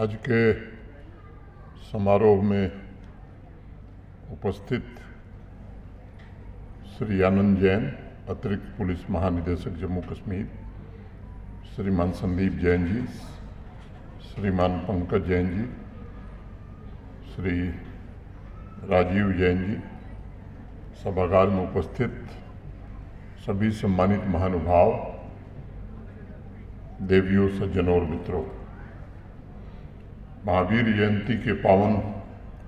आज के समारोह में उपस्थित श्री आनंद जैन, अतिरिक्त पुलिस महानिदेशक जम्मू कश्मीर, श्रीमान संदीप जैन जी, श्रीमान पंकज जैन जी, श्री राजीव जैन जी, सभागार में उपस्थित सभी सम्मानित महानुभाव, देवियों, सज्जनों और मित्रों, महावीर जयंती के पावन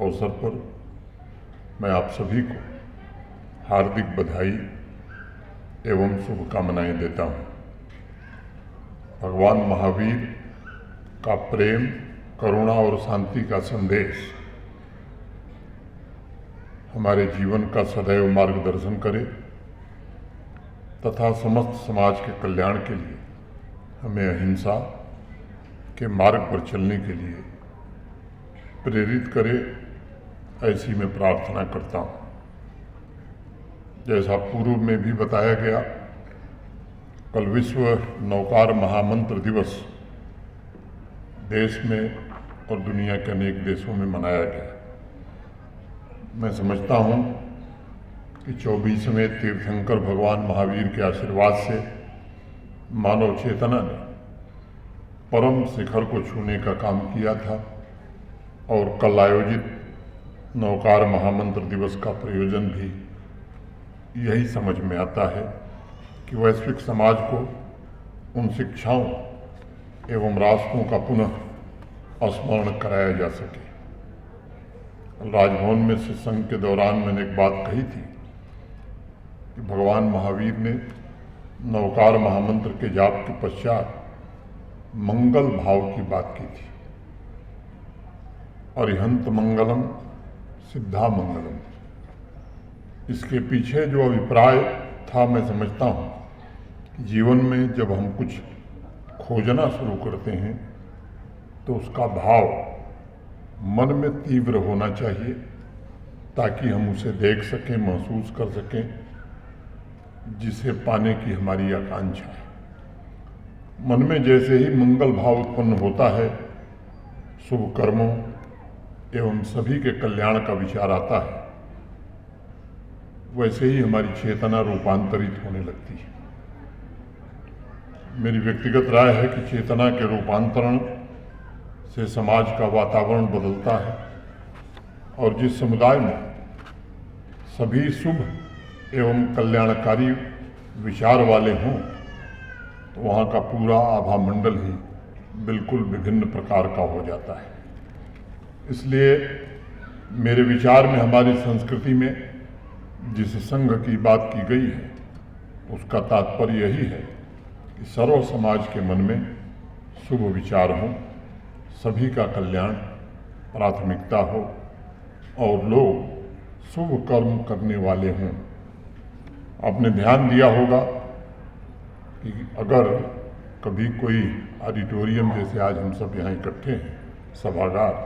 अवसर पर मैं आप सभी को हार्दिक बधाई एवं शुभकामनाएं देता हूं। भगवान महावीर का प्रेम, करुणा और शांति का संदेश हमारे जीवन का सदैव मार्गदर्शन करे तथा समस्त समाज के कल्याण के लिए हमें अहिंसा के मार्ग पर चलने के लिए प्रेरित करे, ऐसी मैं प्रार्थना करता हूँ। जैसा पूर्व में भी बताया गया, कल विश्व नौकार महामंत्र दिवस देश में और दुनिया के अनेक देशों में मनाया गया। मैं समझता हूँ कि 24वें तीर्थंकर भगवान महावीर के आशीर्वाद से मानव चेतना ने परम शिखर को छूने का काम किया था और कल आयोजित नौकार महामंत्र दिवस का प्रयोजन भी यही समझ में आता है कि वैश्विक समाज को उन शिक्षाओं एवं रास्तों का पुनः स्मरण कराया जा सके। राजभवन में सत्संग के दौरान मैंने एक बात कही थी कि भगवान महावीर ने नौकार महामंत्र के जाप के पश्चात मंगल भाव की बात की थी। अरिहंत मंगलम सिद्धा मंगलम, इसके पीछे जो अभिप्राय था, मैं समझता हूँ कि जीवन में जब हम कुछ खोजना शुरू करते हैं तो उसका भाव मन में तीव्र होना चाहिए ताकि हम उसे देख सकें, महसूस कर सकें, जिसे पाने की हमारी आकांक्षा है। मन में जैसे ही मंगल भाव उत्पन्न होता है, शुभ कर्मों एवं सभी के कल्याण का विचार आता है, वैसे ही हमारी चेतना रूपांतरित होने लगती है। मेरी व्यक्तिगत राय है कि चेतना के रूपांतरण से समाज का वातावरण बदलता है और जिस समुदाय में सभी शुभ एवं कल्याणकारी विचार वाले हों तो वहाँ का पूरा आभा मंडल ही बिल्कुल विभिन्न प्रकार का हो जाता है। इसलिए मेरे विचार में हमारी संस्कृति में जिस संघ की बात की गई है उसका तात्पर्य यही है कि सर्व समाज के मन में शुभ विचार हो, सभी का कल्याण प्राथमिकता हो और लोग शुभ कर्म करने वाले हों। आपने ध्यान दिया होगा कि अगर कभी कोई ऑडिटोरियम जैसे आज हम सब यहाँ इकट्ठे हैं, सभागार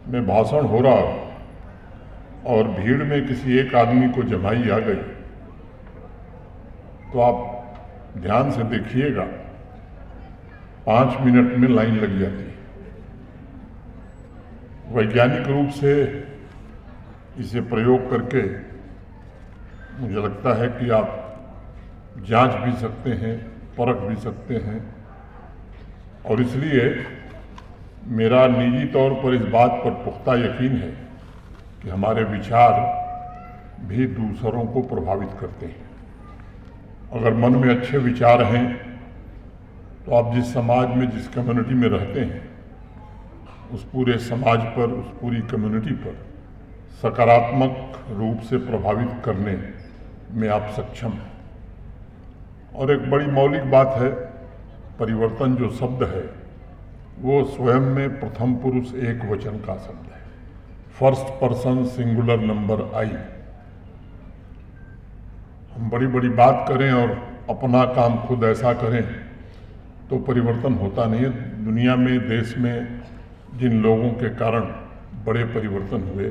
में भाषण हो रहा हो और भीड़ में किसी एक आदमी को जमाई आ गई तो आप ध्यान से देखिएगा, 5 मिनट में लाइन लग जाती है। वैज्ञानिक रूप से इसे प्रयोग करके मुझे लगता है कि आप जांच भी सकते हैं, परख भी सकते हैं और इसलिए मेरा निजी तौर पर इस बात पर पुख्ता यकीन है कि हमारे विचार भी दूसरों को प्रभावित करते हैं। अगर मन में अच्छे विचार हैं तो आप जिस समाज में, जिस कम्युनिटी में रहते हैं, उस पूरे समाज पर, उस पूरी कम्युनिटी पर सकारात्मक रूप से प्रभावित करने में आप सक्षम हैं। और एक बड़ी मौलिक बात है, परिवर्तन जो शब्द है वो स्वयं में प्रथम पुरुष एक वचन का शब्द है, फर्स्ट पर्सन सिंगुलर नंबर आई। हम बड़ी बड़ी बात करें और अपना काम खुद ऐसा करें तो परिवर्तन होता नहीं है। दुनिया में, देश में जिन लोगों के कारण बड़े परिवर्तन हुए,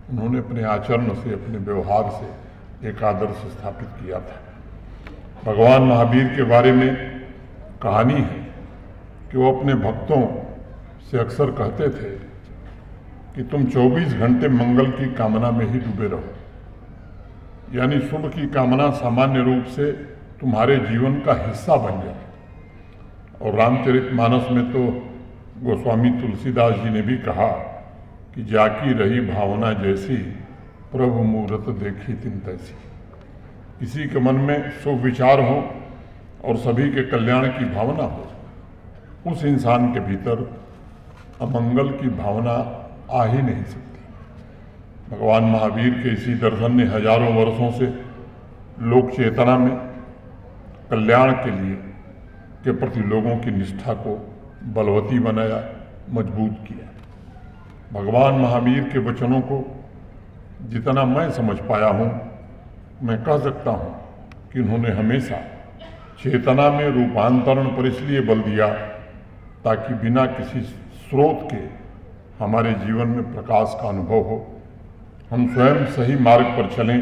उन्होंने अपने आचरण से, अपने व्यवहार से एक आदर्श स्थापित किया था। भगवान महावीर के बारे में कहानी है कि वो अपने भक्तों से अक्सर कहते थे कि तुम 24 घंटे मंगल की कामना में ही डूबे रहो, यानी शुभ की कामना सामान्य रूप से तुम्हारे जीवन का हिस्सा बन जाए। और रामचरितमानस में तो गोस्वामी तुलसीदास जी ने भी कहा कि जाकी रही भावना जैसी, प्रभु मूरत देखी तिन तैसी। किसी के मन में शुभ विचार हो और सभी के कल्याण की भावना हो, उस इंसान के भीतर अमंगल की भावना आ ही नहीं सकती। भगवान महावीर के इसी दर्शन ने हजारों वर्षों से लोक चेतना में कल्याण के लिए के प्रति लोगों की निष्ठा को बलवती बनाया, मजबूत किया। भगवान महावीर के वचनों को जितना मैं समझ पाया हूँ, मैं कह सकता हूँ कि उन्होंने हमेशा चेतना में रूपांतरण पर इसलिए बल दिया ताकि बिना किसी स्रोत के हमारे जीवन में प्रकाश का अनुभव हो, हम स्वयं सही मार्ग पर चलें,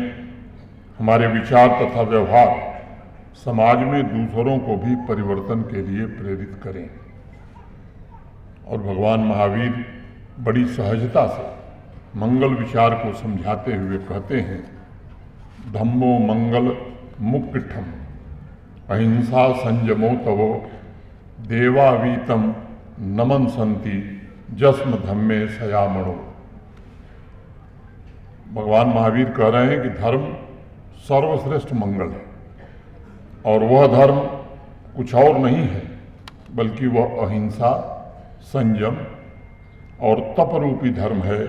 हमारे विचार तथा व्यवहार समाज में दूसरों को भी परिवर्तन के लिए प्रेरित करें। और भगवान महावीर बड़ी सहजता से मंगल विचार को समझाते हुए कहते हैं, धम्मो मंगल मुक्तिठम अहिंसा संयमो तवो देवावीतम नमन संति जस्म धम्मे सयामणो। भगवान महावीर कह रहे हैं कि धर्म सर्वश्रेष्ठ मंगल है और वह धर्म कुछ और नहीं है बल्कि वह अहिंसा, संयम और तप रूपी धर्म है।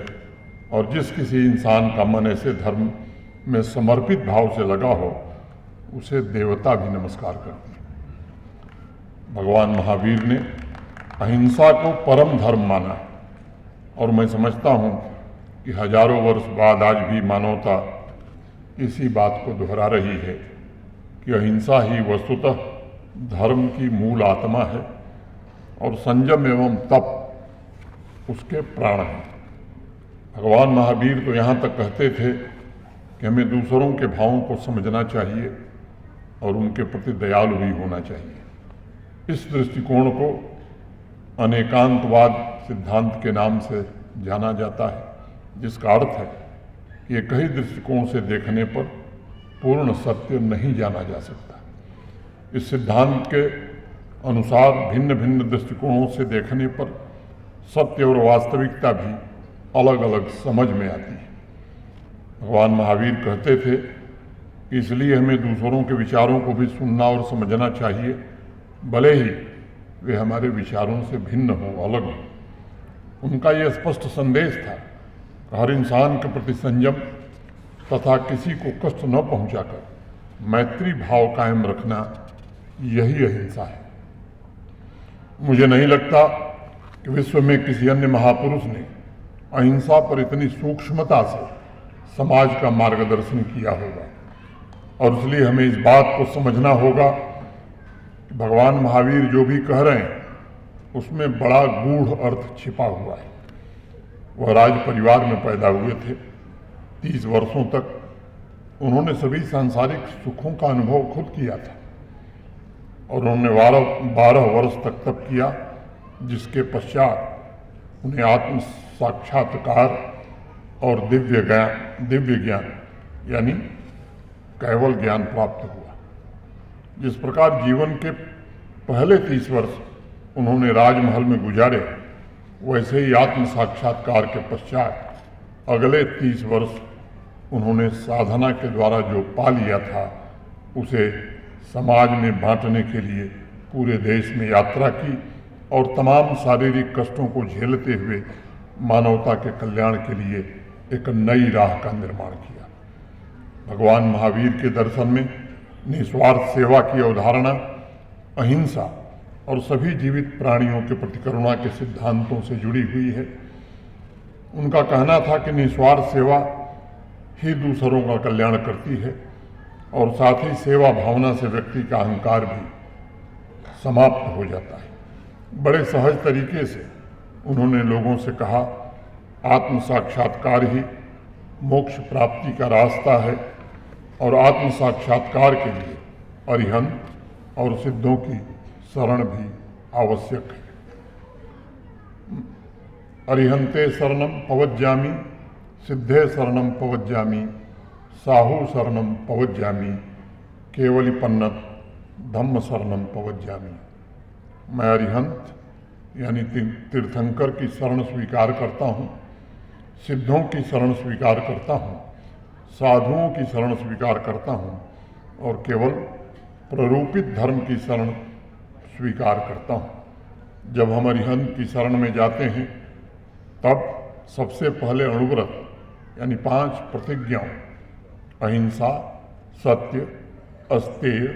और जिस किसी इंसान का मन ऐसे धर्म में समर्पित भाव से लगा हो, उसे देवता भी नमस्कार करते हैं। भगवान महावीर ने अहिंसा को परम धर्म माना और मैं समझता हूँ कि हजारों वर्ष बाद आज भी मानवता इसी बात को दोहरा रही है कि अहिंसा ही वस्तुतः धर्म की मूल आत्मा है और संयम एवं तप उसके प्राण हैं। भगवान महावीर तो यहाँ तक कहते थे कि हमें दूसरों के भावों को समझना चाहिए और उनके प्रति दयालु भी होना चाहिए। इस दृष्टिकोण को अनेकांतवाद सिद्धांत के नाम से जाना जाता है, जिसका अर्थ है कि एक ही दृष्टिकोण से देखने पर पूर्ण सत्य नहीं जाना जा सकता। इस सिद्धांत के अनुसार भिन्न भिन्न दृष्टिकोणों से देखने पर सत्य और वास्तविकता भी अलग अलग समझ में आती है। भगवान महावीर कहते थे कि इसलिए हमें दूसरों के विचारों को भी सुनना और समझना चाहिए, भले ही वे हमारे विचारों से भिन्न हों, अलग हों। उनका यह स्पष्ट संदेश था कि हर इंसान के प्रति संयम तथा किसी को कष्ट न पहुंचाकर मैत्री भाव कायम रखना, यही अहिंसा है। मुझे नहीं लगता कि विश्व में किसी अन्य महापुरुष ने अहिंसा पर इतनी सूक्ष्मता से समाज का मार्गदर्शन किया होगा। और इसलिए हमें इस बात को समझना होगा कि भगवान महावीर जो भी कह रहे हैं उसमें बड़ा गूढ़ अर्थ छिपा हुआ है। वह राज परिवार में पैदा हुए थे। 30 वर्षों तक उन्होंने सभी सांसारिक सुखों का अनुभव खुद किया था और उन्होंने 12 वर्ष तक तप किया, जिसके पश्चात उन्हें आत्म साक्षात्कार और दिव्य ज्ञान यानी केवल ज्ञान प्राप्त हुआ। जिस प्रकार जीवन के पहले 30 वर्ष उन्होंने राजमहल में गुजारे, वैसे ही आत्म साक्षात्कार के पश्चात अगले 30 वर्ष उन्होंने साधना के द्वारा जो पा लिया था उसे समाज में बांटने के लिए पूरे देश में यात्रा की और तमाम शारीरिक कष्टों को झेलते हुए मानवता के कल्याण के लिए एक नई राह का निर्माण किया। भगवान महावीर के दर्शन में निस्वार्थ सेवा की अवधारणा, अहिंसा और सभी जीवित प्राणियों के प्रति करुणा के सिद्धांतों से जुड़ी हुई है। उनका कहना था कि निस्वार्थ सेवा ही दूसरों का कल्याण करती है और साथ ही सेवा भावना से व्यक्ति का अहंकार भी समाप्त हो जाता है। बड़े सहज तरीके से उन्होंने लोगों से कहा, आत्म साक्षात्कार ही मोक्ष प्राप्ति का रास्ता है और आत्म साक्षात्कार के लिए अरिहंत और सिद्धों की शरण भी आवश्यक है। अरिहंते शरणम पवज्जामि, सिद्धे शरणम पवज्जामि, साहू शरणम पवज्जामि, केवलिपन्नत धम्म शरणम पवज्जामि। मैं अरिहंत यानी तीर्थंकर की शरण स्वीकार करता हूँ, सिद्धों की शरण स्वीकार करता हूँ, साधुओं की शरण स्वीकार करता हूँ और केवल प्ररूपित धर्म की शरण स्वीकार करता हूँ। जब हम अरिहंत की शरण में जाते हैं तब सबसे पहले अणुव्रत यानी 5 प्रतिज्ञाओं अहिंसा, सत्य, अस्तेय,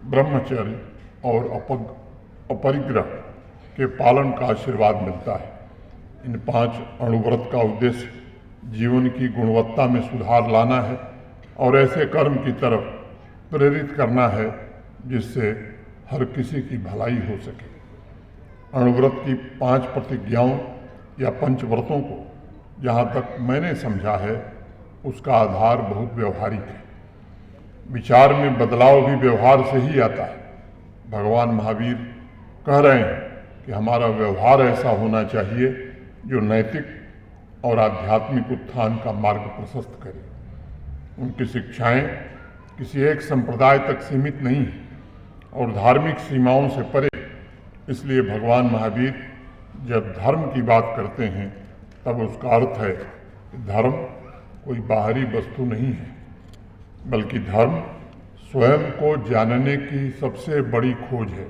ब्रह्मचर्य और अपरिग्रह के पालन का आशीर्वाद मिलता है। इन 5 अणुव्रत का उद्देश्य जीवन की गुणवत्ता में सुधार लाना है और ऐसे कर्म की तरफ प्रेरित करना है जिससे हर किसी की भलाई हो सके। अणुव्रत की 5 प्रतिज्ञाओं या पंचव्रतों को जहाँ तक मैंने समझा है उसका आधार बहुत व्यवहारिक है। विचार में बदलाव भी व्यवहार से ही आता है। भगवान महावीर कह रहे हैं कि हमारा व्यवहार ऐसा होना चाहिए जो नैतिक और आध्यात्मिक उत्थान का मार्ग प्रशस्त करे। उनकी शिक्षाएं किसी एक संप्रदाय तक सीमित नहीं हैं और धार्मिक सीमाओं से परे। इसलिए भगवान महावीर जब धर्म की बात करते हैं तब उसका अर्थ है कि धर्म कोई बाहरी वस्तु नहीं है, बल्कि धर्म स्वयं को जानने की सबसे बड़ी खोज है।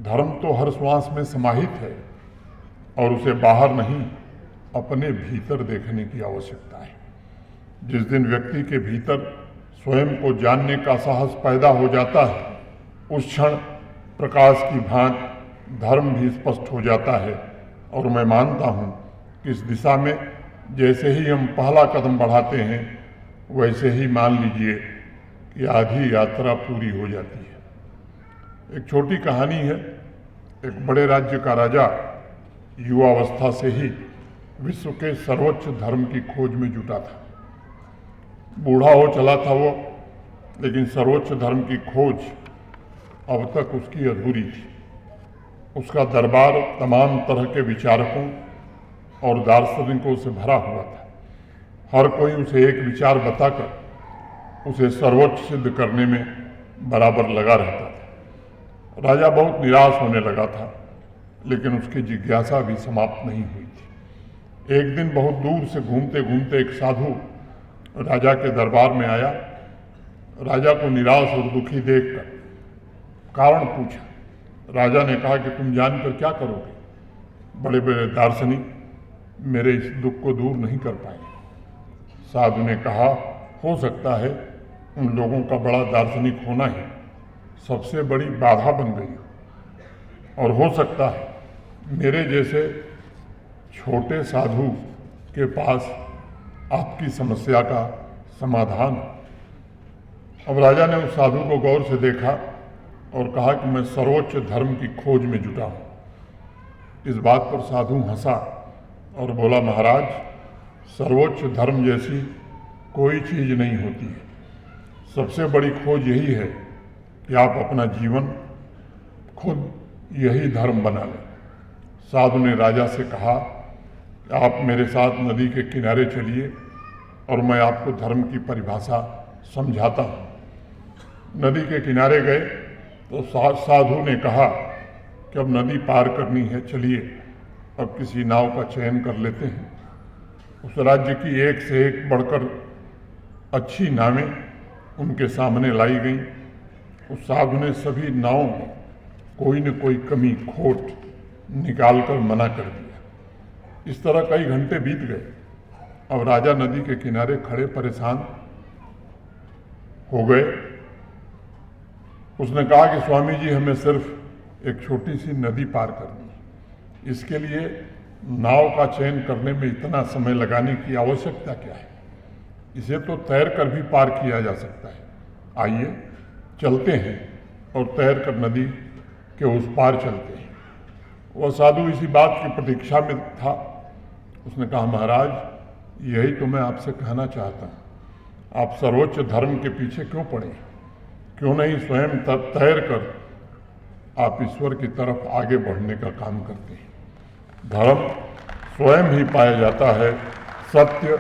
धर्म तो हर श्वास में समाहित है और उसे बाहर नहीं, अपने भीतर देखने की आवश्यकता है। जिस दिन व्यक्ति के भीतर स्वयं को जानने का साहस पैदा हो जाता है, उस क्षण प्रकाश की भांति धर्म भी स्पष्ट हो जाता है। और मैं मानता हूँ कि इस दिशा में जैसे ही हम पहला कदम बढ़ाते हैं, वैसे ही मान लीजिए कि आधी यात्रा पूरी हो जाती है। एक छोटी कहानी है। एक बड़े राज्य का राजा युवावस्था से ही विश्व के सर्वोच्च धर्म की खोज में जुटा था। बूढ़ा हो चला था वो, लेकिन सर्वोच्च धर्म की खोज अब तक उसकी अधूरी थी। उसका दरबार तमाम तरह के विचारकों और दार्शनिकों से भरा हुआ था। हर कोई उसे एक विचार बताकर उसे सर्वोच्च सिद्ध करने में बराबर लगा रहता था। राजा बहुत निराश होने लगा था, लेकिन उसकी जिज्ञासा भी समाप्त नहीं हुई थी। एक दिन बहुत दूर से घूमते घूमते एक साधु राजा के दरबार में आया। राजा को निराश और दुखी देखकर कारण पूछा। राजा ने कहा कि तुम जानकर क्या करोगे? बड़े बड़े दार्शनिक मेरे इस दुख को दूर नहीं कर पाएंगे। साधु ने कहा, हो सकता है उन लोगों का बड़ा दार्शनिक होना ही सबसे बड़ी बाधा बन गई हो, और हो सकता है मेरे जैसे छोटे साधु के पास आपकी समस्या का समाधान हो। अब राजा ने उस साधु को गौर से देखा और कहा कि मैं सर्वोच्च धर्म की खोज में जुटा हूँ। इस बात पर साधु हंसा और बोला, महाराज, सर्वोच्च धर्म जैसी कोई चीज़ नहीं होती है। सबसे बड़ी खोज यही है कि आप अपना जीवन खुद यही धर्म बना लें। साधु ने राजा से कहा, आप मेरे साथ नदी के किनारे चलिए और मैं आपको धर्म की परिभाषा समझाता हूँ। नदी के किनारे गए तो साधु ने कहा कि अब नदी पार करनी है, चलिए अब किसी नाव का चयन कर लेते हैं। उस राज्य की एक से एक बढ़कर अच्छी नावें उनके सामने लाई गईं। उस साधु ने सभी नावों में कोई न कोई कमी खोट निकालकर मना कर दिया। इस तरह कई घंटे बीत गए। अब राजा नदी के किनारे खड़े परेशान हो गए। उसने कहा कि स्वामी जी, हमें सिर्फ एक छोटी सी नदी पार करनी है, इसके लिए नाव का चयन करने में इतना समय लगाने की आवश्यकता क्या है? इसे तो तैर कर भी पार किया जा सकता है। आइए चलते हैं और तैर कर नदी के उस पार चलते हैं। वह साधु इसी बात की प्रतीक्षा में था। उसने कहा, महाराज, यही तो मैं आपसे कहना चाहता हूँ। आप सर्वोच्च धर्म के पीछे क्यों पड़े? क्यों नहीं स्वयं तैर कर आप ईश्वर की तरफ आगे बढ़ने का काम करते हैं? धर्म स्वयं ही पाया जाता है, सत्य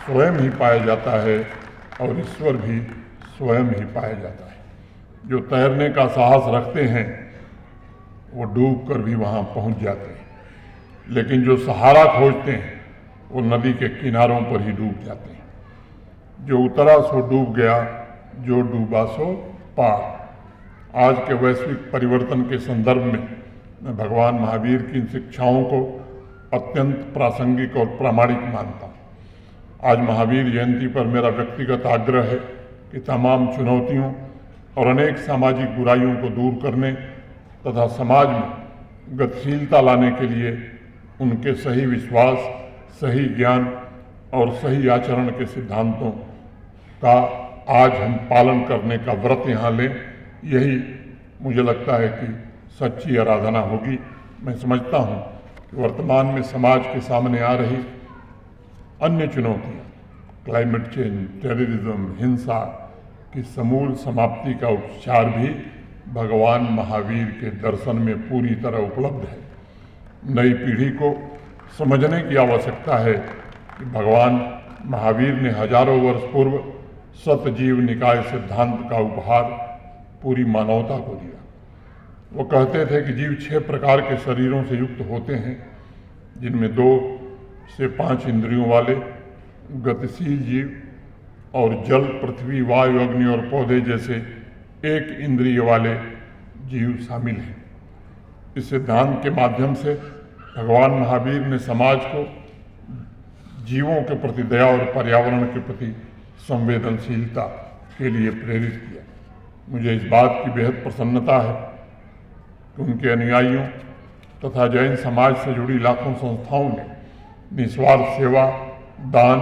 स्वयं ही पाया जाता है और ईश्वर भी स्वयं ही पाया जाता है। जो तैरने का साहस रखते हैं वो डूब कर भी वहाँ पहुँच जाते हैं, लेकिन जो सहारा खोजते हैं वो नदी के किनारों पर ही डूब जाते हैं। जो उतरा सो डूब गया, जो डूबा सो पार। आज के वैश्विक परिवर्तन के संदर्भ में मैं भगवान महावीर की इन शिक्षाओं को अत्यंत प्रासंगिक और प्रामाणिक मानता हूँ। आज महावीर जयंती पर मेरा व्यक्तिगत आग्रह है कि तमाम चुनौतियों और अनेक सामाजिक बुराइयों को दूर करने तथा समाज में गतिशीलता लाने के लिए उनके सही विश्वास, सही ज्ञान और सही आचरण के सिद्धांतों का आज हम पालन करने का व्रत यहाँ लें। यही मुझे लगता है कि सच्ची आराधना होगी। मैं समझता हूँ कि वर्तमान में समाज के सामने आ रही अन्य चुनौतियाँ, क्लाइमेट चेंज, टेररिज्म, हिंसा की समूल समाप्ति का उपचार भी भगवान महावीर के दर्शन में पूरी तरह उपलब्ध है। नई पीढ़ी को समझने की आवश्यकता है कि भगवान महावीर ने हजारों वर्ष पूर्व सतजीव निकाय सिद्धांत का उपहार पूरी मानवता को दिया। वो कहते थे कि जीव 6 प्रकार के शरीरों से युक्त होते हैं, जिनमें 2 से 5 इंद्रियों वाले गतिशील जीव और जल, पृथ्वी, वायु, अग्नि और पौधे जैसे 1 इंद्रिय वाले जीव शामिल हैं। इस सिद्धांत के माध्यम से भगवान महावीर ने समाज को जीवों के प्रति दया और पर्यावरण के प्रति संवेदनशीलता के लिए प्रेरित किया। मुझे इस बात की बेहद प्रसन्नता है कि उनके अनुयायियों तथा जैन समाज से जुड़ी लाखों संस्थाओं ने निस्वार्थ सेवा, दान,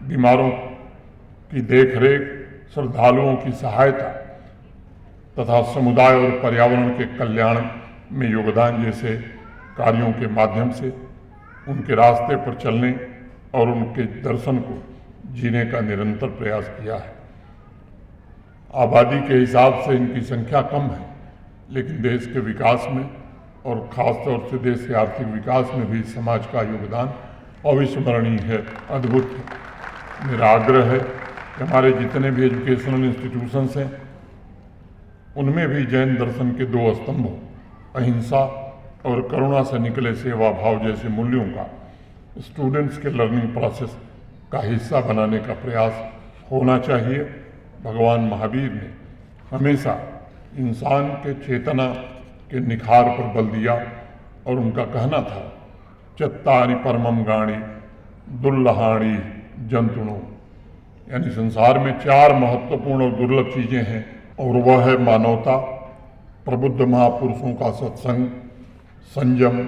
बीमारों की देखरेख, श्रद्धालुओं की सहायता तथा समुदाय और पर्यावरण के कल्याण में योगदान जैसे कार्यों के माध्यम से उनके रास्ते पर चलने और उनके दर्शन को जीने का निरंतर प्रयास किया है। आबादी के हिसाब से इनकी संख्या कम है, लेकिन देश के विकास में और खासतौर से देश के आर्थिक विकास में भी समाज का योगदान अविस्मरणीय है, अद्भुत है। मेरा आग्रह है कि हमारे जितने भी एजुकेशनल इंस्टीट्यूशंस हैं उनमें भी जैन दर्शन के 2 स्तंभों, अहिंसा और करुणा से निकले सेवा भाव जैसे मूल्यों का स्टूडेंट्स के लर्निंग प्रोसेस का हिस्सा बनाने का प्रयास होना चाहिए। भगवान महावीर ने हमेशा इंसान के चेतना के निखार पर बल दिया और उनका कहना था, चत्तारि परमम गाणी दुर्लहाणी जंतुणो, यानी संसार में 4 महत्वपूर्ण और दुर्लभ चीजें हैं और वह है मानवता, प्रबुद्ध महापुरुषों का सत्संग, संयम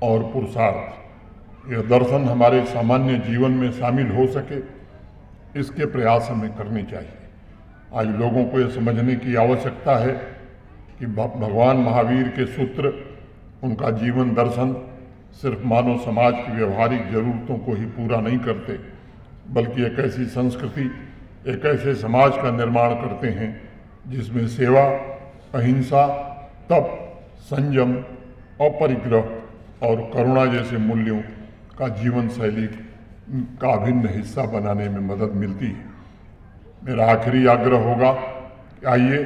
और पुरुषार्थ। यह दर्शन हमारे सामान्य जीवन में शामिल हो सके, इसके प्रयास हमें करने चाहिए। आज लोगों को यह समझने की आवश्यकता है कि भगवान महावीर के सूत्र, उनका जीवन दर्शन सिर्फ मानव समाज की व्यवहारिक जरूरतों को ही पूरा नहीं करते, बल्कि एक ऐसी संस्कृति, एक ऐसे समाज का निर्माण करते हैं जिसमें सेवा, अहिंसा, तप, संयम, अपरिग्रह और करुणा जैसे मूल्यों का जीवन शैली का अभिन्न हिस्सा बनाने में मदद मिलती है। मेरा आखिरी आग्रह होगा कि आइए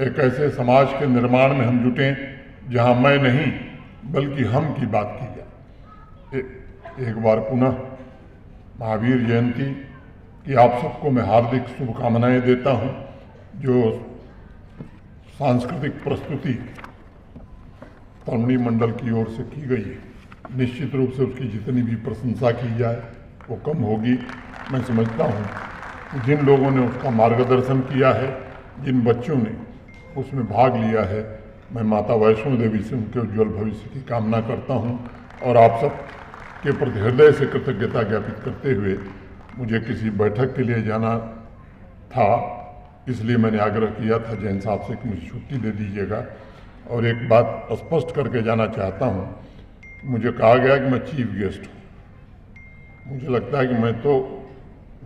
एक ऐसे समाज के निर्माण में हम जुटें जहां मैं नहीं बल्कि हम की बात की जाए। एक बार पुनः महावीर जयंती की आप सबको मैं हार्दिक शुभकामनाएं देता हूं। जो सांस्कृतिक प्रस्तुति परमणी मंडल की ओर से की गई है, निश्चित रूप से उसकी जितनी भी प्रशंसा की जाए वो कम होगी। मैं समझता हूँ कि जिन लोगों ने उसका मार्गदर्शन किया है, जिन बच्चों ने उसमें भाग लिया है, मैं माता वैष्णो देवी से उनके उज्ज्वल भविष्य की कामना करता हूँ और आप सब के प्रति हृदय से कृतज्ञता ज्ञापित करते हुए मुझे किसी बैठक के लिए जाना था, इसलिए मैंने आग्रह किया था जैन साहब से कि मुझे छुट्टी दे दीजिएगा। और एक बात स्पष्ट करके जाना चाहता हूँ, मुझे कहा गया कि मैं चीफ गेस्ट हूँ। मुझे लगता है कि मैं तो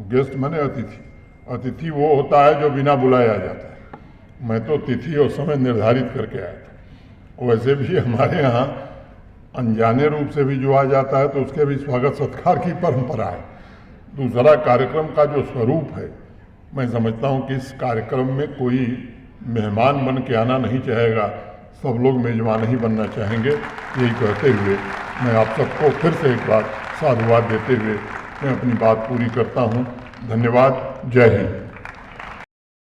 गेस्ट माने अतिथि वो होता है जो बिना बुलाए आ जाता है। मैं तो तिथि और समय निर्धारित करके आया था। वैसे भी हमारे यहाँ अनजाने रूप से भी जो आ जाता है तो उसके भी स्वागत सत्कार की परंपरा है। दूसरा, कार्यक्रम का जो स्वरूप है, मैं समझता हूँ कि इस कार्यक्रम में कोई मेहमान बन के आना नहीं चाहेगा, सब लोग मेजबान ही बनना चाहेंगे। यही कहते हुए मैं आप सबको फिर से एक बार साधुवाद देते हुए मैं अपनी बात पूरी करता हूँ। धन्यवाद। जय हिंद।